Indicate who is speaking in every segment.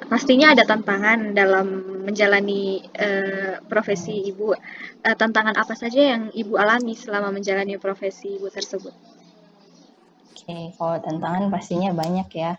Speaker 1: pastinya ada tantangan dalam menjalani profesi
Speaker 2: Hmm,
Speaker 1: ibu. Tantangan apa saja yang ibu alami selama menjalani profesi ibu tersebut?
Speaker 2: Oke, kalau tantangan pastinya banyak ya.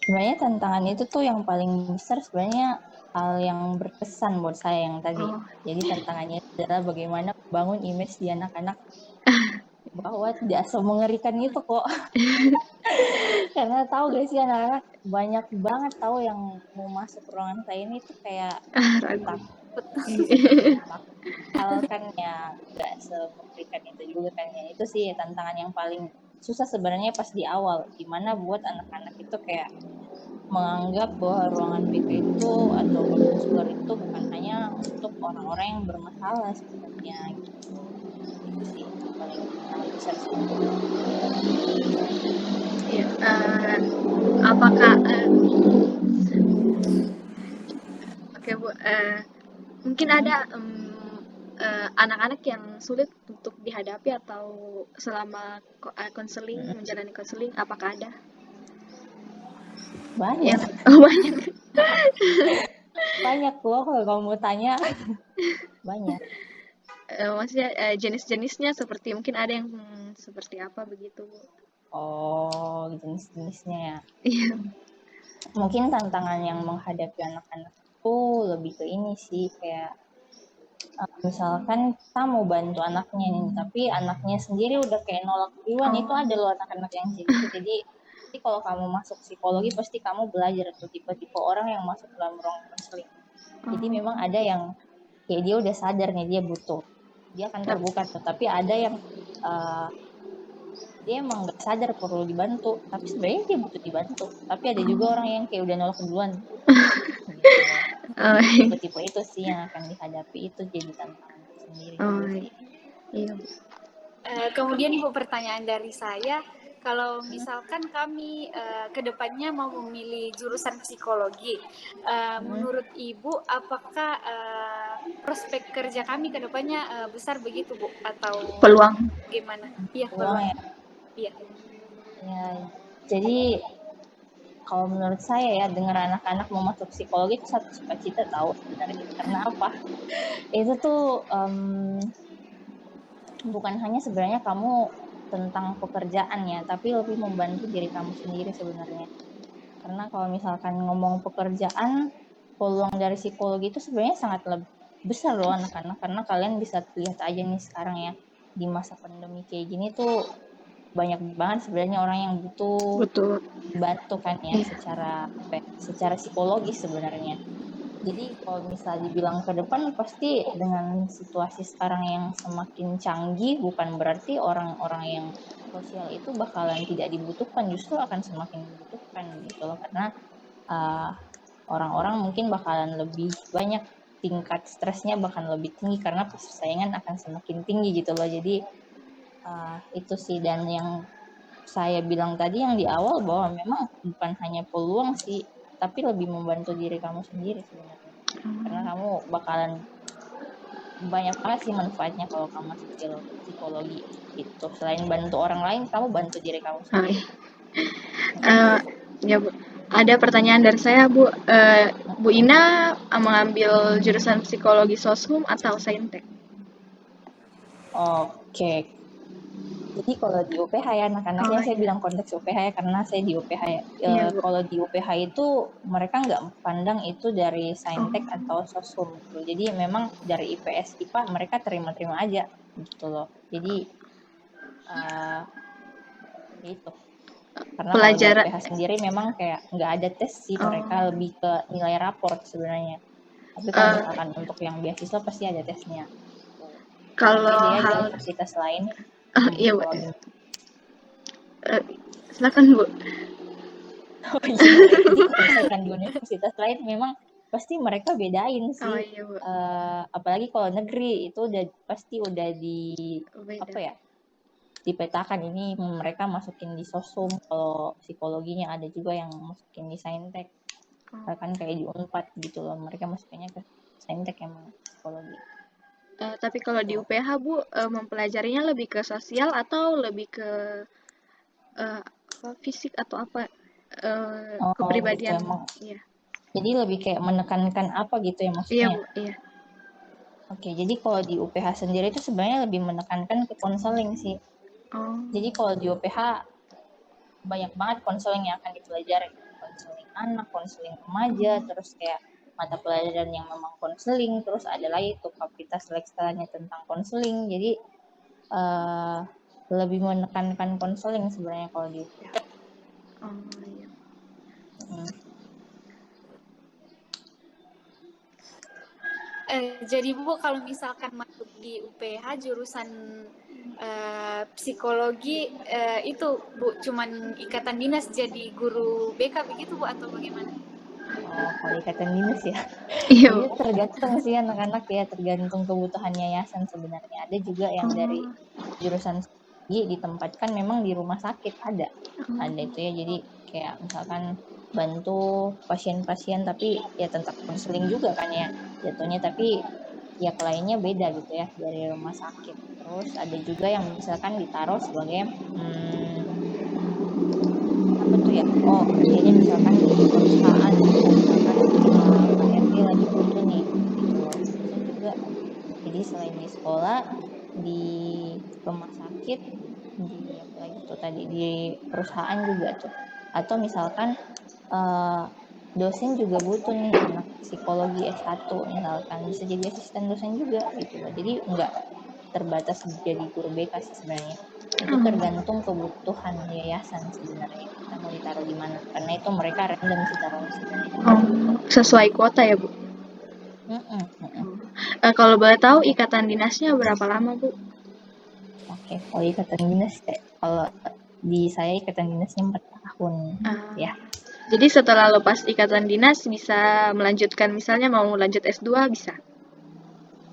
Speaker 2: Sebenarnya tantangan itu tuh yang paling besar sebenarnya hal yang berkesan buat saya yang tadi.
Speaker 1: Oh,
Speaker 2: Jadi tantangannya adalah bagaimana bangun image di anak-anak bahwa tidak semengerikan itu kok. Karena tahu gak sih anak-anak banyak banget tahu yang mau masuk ruangan saya ini tuh kayak
Speaker 1: ragu.
Speaker 2: takut,
Speaker 1: Iya.
Speaker 2: takut hal kan ya nggak semengerikan itu juga kan ya. Itu sih tantangan yang paling susah sebenarnya pas di awal. Gimana buat anak-anak itu kayak menganggap bahwa ruangan BK itu atau konselor itu bukan hanya untuk orang-orang yang bermasalah sebenarnya gitu. Itu sih yang paling tantangan besar sebenarnya.
Speaker 1: Apakah oke Bu, mungkin
Speaker 2: Mm-mm.
Speaker 1: ada anak-anak yang sulit untuk dihadapi atau selama konseling
Speaker 2: Mm-mm.
Speaker 1: menjalani konseling, apakah ada yang
Speaker 2: Banyak,
Speaker 1: banyak?
Speaker 2: banyak loh kalau kamu mau tanya. Banyak.
Speaker 1: Maksudnya jenis-jenisnya seperti mungkin ada yang seperti apa begitu Bu?
Speaker 2: Oh, jenis-jenisnya ya.
Speaker 1: Iya.
Speaker 2: Mungkin tantangan yang menghadapi anak-anak itu lebih ke ini sih, kayak misalkan kita mau bantu anaknya nih, tapi anaknya sendiri udah kayak nolak duluan. Itu
Speaker 1: Oh,
Speaker 2: ada loh anak-anak yang kayak gitu. Jadi kalau kamu masuk psikologi pasti kamu belajar tuh tipe-tipe orang yang masuk dalam ruang konseling. Jadi memang
Speaker 1: oh,
Speaker 2: ada yang kayak dia udah sadar nih dia butuh, dia akan
Speaker 1: tap-
Speaker 2: terbuka tuh. Tapi ada yang uh, dia emang nggak sadar perlu dibantu, tapi sebenarnya dia butuh dibantu. Tapi ada juga orang yang kayak udah nolak duluan gitu loh. Jadi
Speaker 1: oh,
Speaker 2: tipe-tipe itu sih yang akan dihadapi, itu jadi tantangan sendiri juga
Speaker 1: oh,
Speaker 2: sih.
Speaker 1: iya.
Speaker 3: Kemudian Ibu, pertanyaan dari saya, kalau misalkan kami ke depannya mau memilih jurusan psikologi,
Speaker 2: Hmm.
Speaker 3: menurut Ibu apakah prospek kerja kami ke depannya besar begitu Bu, atau
Speaker 1: Peluang.
Speaker 3: gimana? Iya,
Speaker 2: Peluang
Speaker 3: peluang.
Speaker 2: ya.
Speaker 3: Iya.
Speaker 2: Ya, jadi kalau menurut saya ya dengar anak-anak mau masuk psikologi itu satu sukacita tahu sebenarnya. Karena apa? Itu tuh bukan hanya sebenarnya kamu tentang pekerjaan ya, tapi lebih membantu diri kamu sendiri sebenarnya. Karena kalau misalkan ngomong pekerjaan, peluang dari psikologi itu sebenarnya sangat lebih besar loh anak-anak. Karena kalian bisa lihat aja nih sekarang ya, di masa pandemi kayak gini tuh banyak banget sebenarnya orang yang butuh
Speaker 1: Betul.
Speaker 2: dibantu kan ya
Speaker 1: Iya.
Speaker 2: secara psikologis sebenarnya. Jadi kalau misalnya dibilang ke depan pasti dengan situasi sekarang yang semakin canggih bukan berarti orang-orang yang sosial itu bakalan tidak dibutuhkan, justru akan semakin dibutuhkan gitu loh, karena uh, orang-orang mungkin bakalan lebih banyak, tingkat stresnya bahkan lebih tinggi karena persaingan akan semakin tinggi gitu loh. Jadi itu sih, dan yang saya bilang tadi yang di awal bahwa memang bukan hanya peluang sih, tapi lebih membantu diri kamu sendiri sebenarnya. Karena kamu bakalan banyak banget sih manfaatnya kalau kamu masuk psikologi gitu. Selain bantu orang lain, kamu bantu diri kamu
Speaker 1: Oh,
Speaker 2: sendiri.
Speaker 1: iya. Eh, ya Bu, ada pertanyaan dari saya Bu. Bu Ina mengambil jurusan psikologi soshum atau saintek?
Speaker 2: Oke, jadi kalau di UPH ya anak-anaknya,
Speaker 1: Oh
Speaker 2: saya
Speaker 1: iya,
Speaker 2: bilang konteks UPH ya karena saya di UPH ya.
Speaker 1: iya Bu.
Speaker 2: Kalau di UPH itu mereka nggak pandang itu dari
Speaker 1: Oh,
Speaker 2: saintek atau soshum gitu. Jadi memang dari IPS IPA mereka terima-terima aja gitu loh. Jadi uh, itu karena kalau di
Speaker 1: pelajaran.
Speaker 2: UPH sendiri memang kayak nggak ada tes sih, mereka
Speaker 1: Oh,
Speaker 2: lebih ke nilai raport sebenarnya. Tapi kalau
Speaker 1: eh,
Speaker 2: misalkan untuk yang beasiswa pasti ada tesnya. Beda
Speaker 1: kalau
Speaker 2: ya di
Speaker 1: hal,
Speaker 2: universitas lain.
Speaker 1: iya Bu.
Speaker 2: Kalau gimana?
Speaker 1: Eh, silakan Bu.
Speaker 2: Oh iya, jadi kalau misalkan di universitas lain memang pasti mereka bedain
Speaker 1: Oh
Speaker 2: sih.
Speaker 1: iya Bu.
Speaker 2: Apalagi kalau negeri itu udah pasti udah di
Speaker 1: Beda.
Speaker 2: apa ya, dipetakan ini mereka masukin di sosum. Kalau psikologinya ada juga yang masukin di saintek.
Speaker 1: Oh.
Speaker 2: Kan kayak di Unpad gitu loh, mereka masukinnya ke saintek emang psikologi
Speaker 1: Tapi kalau di
Speaker 2: tuh.
Speaker 1: UPH Bu, mempelajarinya lebih ke sosial atau lebih ke apa, fisik atau apa,
Speaker 2: Oh gitu
Speaker 1: kepribadian?
Speaker 2: emang.
Speaker 1: Iya.
Speaker 2: Jadi lebih kayak menekankan apa gitu ya
Speaker 1: Iya
Speaker 2: maksudnya.
Speaker 1: Bu, iya.
Speaker 2: Oke, jadi kalau di UPH sendiri itu sebenarnya lebih menekankan ke konseling sih.
Speaker 1: Oh,
Speaker 2: Jadi kalau di UPH banyak banget konseling yang akan dipelajari. Konseling anak, konseling remaja, terus kayak mata pelajaran yang memang konseling, terus ada lagi tuh fakultas lekstranya tentang konseling. Jadi eh, lebih menekankan konseling sebenarnya kalau di UPH.
Speaker 1: oh iya.
Speaker 2: Hmm.
Speaker 3: Jadi Bu, kalau misalkan masuk di UPH jurusan psikologi itu Bu cuman ikatan dinas jadi guru BK begitu Bu atau bagaimana?
Speaker 2: Oh, kalau ikatan dinas ya.
Speaker 1: Iya
Speaker 2: Jadi
Speaker 1: Bu.
Speaker 2: tergantung sih anak-anak ya, tergantung kebutuhan yayasan sebenarnya. Ada juga yang dari
Speaker 1: Oh,
Speaker 2: jurusan psikologi ditempatkan memang di rumah sakit ada.
Speaker 1: oh,
Speaker 2: Ada itu ya, jadi kayak misalkan bantu pasien-pasien tapi ya tetap konseling juga kan ya jatuhnya, tapi ya kliennya beda gitu ya dari rumah sakit. Terus ada juga yang misalkan ditaruh sebagai apa tuh ya, oh kerjanya misalkan di perusahaan gitu, misalkan Pak RT lagi butuh nih gitu loh, bisa juga. Jadi selain di sekolah, di rumah sakit, di apa lagi tuh tadi, di perusahaan juga tuh. Atau misalkan eh, dosen juga butuh nih anak psikologi S1 misalkan, bisa jadi asisten dosen juga gitu loh. Jadi enggak terbatas jadi guru BK sih sebenarnya. Itu
Speaker 1: oh,
Speaker 2: tergantung kebutuhan yayasan sebenarnya. Kita mau ditaruh di mana. Karena itu mereka random sih taruhnya sebenarnya.
Speaker 1: oh. Sesuai kuota ya Bu?
Speaker 2: Mm-mm, mm-mm.
Speaker 1: Kalau boleh tahu ikatan dinasnya berapa lama Bu?
Speaker 2: Oke, kalau ikatan dinas kalau di saya ikatan dinasnya 4 tahun
Speaker 1: Ah,
Speaker 2: ya.
Speaker 1: jadi setelah lepas ikatan dinas bisa melanjutkan misalnya mau lanjut S2 bisa?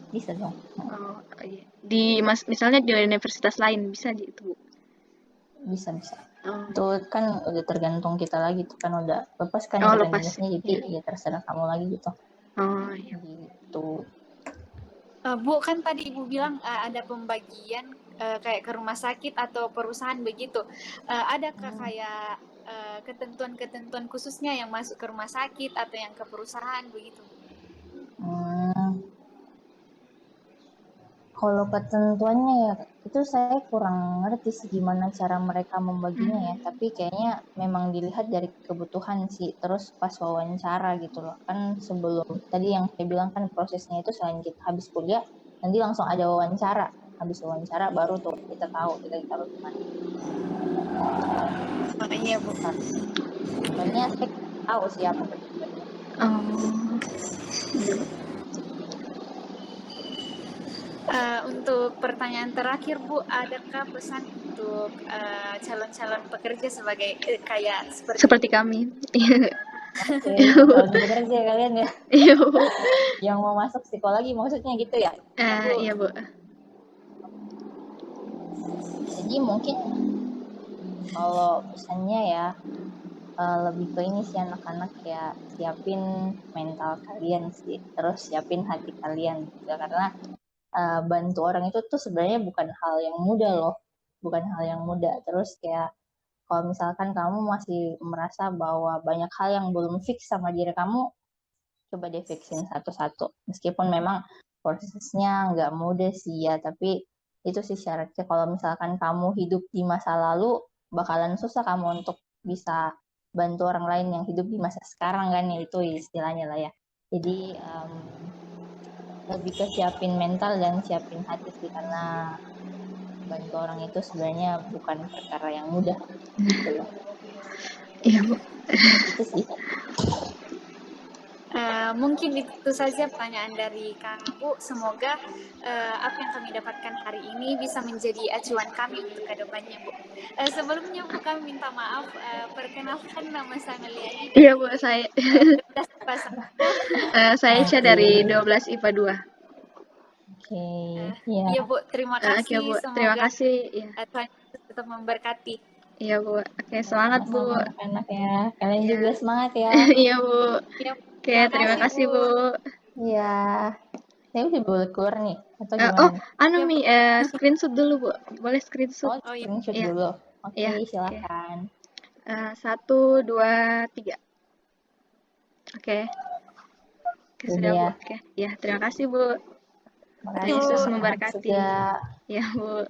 Speaker 2: Bisa dong.
Speaker 1: Oh, iya. Misalnya di universitas lain bisa gitu Bu?
Speaker 2: Bisa bisa.
Speaker 1: Oh,
Speaker 2: Itu kan udah tergantung kita lagi tuh, kan udah lepas kan
Speaker 1: oh
Speaker 2: ikatan
Speaker 1: lepas.
Speaker 2: dinasnya, jadi
Speaker 1: Iya.
Speaker 2: ya terserah kamu lagi gitu.
Speaker 1: Oh iya.
Speaker 2: Gitu.
Speaker 3: Bu, kan tadi Ibu bilang ada pembagian kayak ke rumah sakit atau perusahaan begitu. Adakah kayak ketentuan-ketentuan khususnya yang masuk ke rumah sakit atau yang ke perusahaan begitu?
Speaker 2: Hmm, Kalau ketentuannya ya itu saya kurang ngerti sih gimana cara mereka membaginya ya. Tapi kayaknya memang dilihat dari kebutuhan sih. Terus pas wawancara gitu loh. Kan sebelum tadi yang saya bilang kan prosesnya itu selain kita habis kuliah, nanti langsung ada wawancara. Habis wawancara baru tuh kita tahu kita ditaruh di mana.
Speaker 3: Oh, iya Bu.
Speaker 2: Sebenarnya saya tahu sih apa ketentuannya.
Speaker 1: Oh, iya.
Speaker 3: Untuk pertanyaan terakhir Bu, adakah pesan untuk calon-calon pekerja sebagai kayak seperti
Speaker 1: Seperti kami. Iya.
Speaker 2: Oke,
Speaker 1: Iya Bu.
Speaker 2: calon pekerja kalian ya
Speaker 1: Iya Bu.
Speaker 2: yang mau masuk psikologi maksudnya gitu ya. Ya Bu.
Speaker 1: Iya Bu.
Speaker 2: Jadi mungkin kalau pesannya ya lebih ke ini sih anak-anak ya, siapin mental kalian sih, terus siapin hati kalian juga, karena bantu orang itu tuh sebenarnya bukan hal yang mudah loh, bukan hal yang mudah. Terus kayak kalau misalkan kamu masih merasa bahwa banyak hal yang belum fix sama diri kamu, coba deh fixin satu-satu. Meskipun memang prosesnya nggak mudah sih ya, tapi itu sih syaratnya. Kalau misalkan kamu hidup di masa lalu, bakalan susah kamu untuk bisa bantu orang lain yang hidup di masa sekarang kan, ya itu istilahnya lah ya. Jadi lebih ke siapin mental dan siapin hati sih, karena bantu orang itu sebenarnya bukan perkara yang mudah gitu loh.
Speaker 1: Iya Bu.
Speaker 2: Itu sih.
Speaker 3: Mungkin itu saja pertanyaan dari kami Bu. Semoga apa yang kami dapatkan hari ini bisa menjadi acuan kami untuk kedepannya Bu. Sebelumnya Bu, kami minta maaf. Perkenalkan, nama saya Meliani
Speaker 1: Iya Bu,
Speaker 3: dari
Speaker 1: saya
Speaker 3: 12 IPA 1.
Speaker 1: saya Cia
Speaker 2: Oke,
Speaker 1: dari 12 IPA 2.
Speaker 2: oke, ya.
Speaker 3: Iya Bu, terima
Speaker 1: Oke
Speaker 3: kasih.
Speaker 1: Bu, terima
Speaker 3: Semoga
Speaker 1: kasih. Iya.
Speaker 3: Tuhan Yesus tetap memberkati.
Speaker 1: Iya Bu. Oke,
Speaker 2: Ya,
Speaker 1: semangat Bu.
Speaker 2: sama-sama anak-anak ya. Kalian
Speaker 1: Iya.
Speaker 2: juga semangat ya.
Speaker 1: Iya Bu.
Speaker 3: Iya,
Speaker 1: Oke,
Speaker 3: terima
Speaker 1: terima
Speaker 3: kasih
Speaker 1: kasih
Speaker 3: Bu.
Speaker 1: Bu.
Speaker 2: Iya. Saya udah boleh keluar nih, atau
Speaker 1: Oh,
Speaker 2: gimana nih?
Speaker 1: anu
Speaker 3: Iya
Speaker 1: Mi,
Speaker 3: Bu.
Speaker 1: screenshot dulu Bu. Boleh screenshot?
Speaker 2: Oh,
Speaker 3: Oh iya.
Speaker 2: screenshot
Speaker 1: Iya,
Speaker 2: dulu. Oke,
Speaker 1: iya. Oke.
Speaker 2: silakan.
Speaker 1: 1, 2, 3. Oke. Oke,
Speaker 2: Itu
Speaker 1: sudah Bu.
Speaker 2: dia.
Speaker 1: Oke. Ya, terima kasih Bu.
Speaker 2: Makasih
Speaker 1: Yesus
Speaker 3: Bu.
Speaker 1: memberkati.
Speaker 2: juga.
Speaker 1: Ya Bu.